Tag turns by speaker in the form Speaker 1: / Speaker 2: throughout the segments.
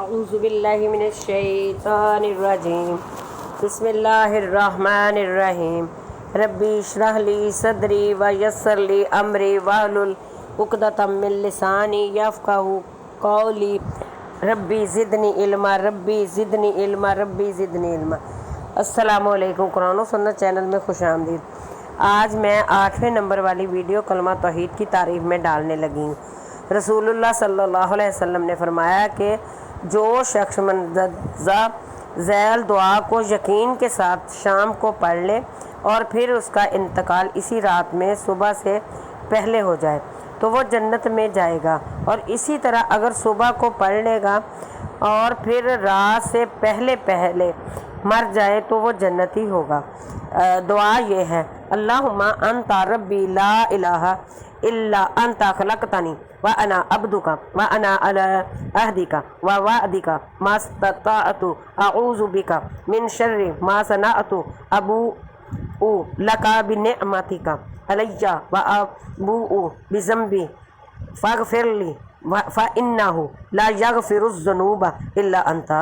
Speaker 1: اعوذ باللہ من الشیطان الرجیم بسم اللہ الرحمن الرحیم ربی اشرح لی صدری ویسر لی امری واحلل عقدۃ من لسانی یفقہوا قولی ربی زدنی علما ربی زدنی علما ربی زدنی علما۔ السلام علیکم، قرآن و سنت چینل میں خوش آمدید۔ آج میں 8ویں نمبر والی ویڈیو کلمہ توحید کی تعریف میں ڈالنے لگی ہوں۔ رسول اللہ صلی اللہ علیہ وسلم نے فرمایا کہ جو شخص مندرجہ ذیل دعا کو یقین کے ساتھ شام کو پڑھ لے اور پھر اس کا انتقال اسی رات میں صبح سے پہلے ہو جائے تو وہ جنت میں جائے گا، اور اسی طرح اگر صبح کو پڑھ لے گا اور پھر رات سے پہلے مر جائے تو وہ جنتی ہوگا۔ دعا یہ ہے: اللہم انت ربی لا الہ الا انت خلقتنی وانا عبدک وانا علی عہدک ووعدک ما استطعت اعوذ بک من شر ما صنعت ابوء لک بنعمتک علی وابوء بذنبی فاغفر لی فانہ لا یغفر الذنوب الا انت۔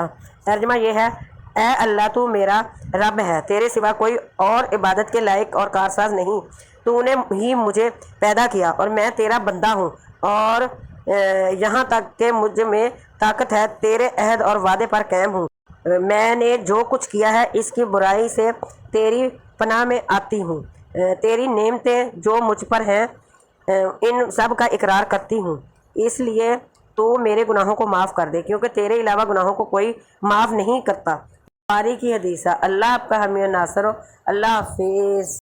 Speaker 1: ترجمہ یہ ہے: اے اللہ، تو میرا رب ہے، تیرے سوا کوئی اور عبادت کے لائق اور کارساز نہیں۔ تو نے ہی مجھے پیدا کیا اور میں تیرا بندہ ہوں، اور یہاں تک کہ مجھ میں طاقت ہے تیرے عہد اور وعدے پر قائم ہوں۔ میں نے جو کچھ کیا ہے اس کی برائی سے تیری پناہ میں آتی ہوں۔ تیری نعمتیں جو مجھ پر ہیں ان سب کا اقرار کرتی ہوں، اس لیے تو میرے گناہوں کو معاف کر دے، کیونکہ تیرے علاوہ گناہوں کو کوئی معاف نہیں کرتا۔ بخاری کی حدیث ہے۔ اللہ آپ کا حامی و ناصر ہو۔ اللہ حافظ۔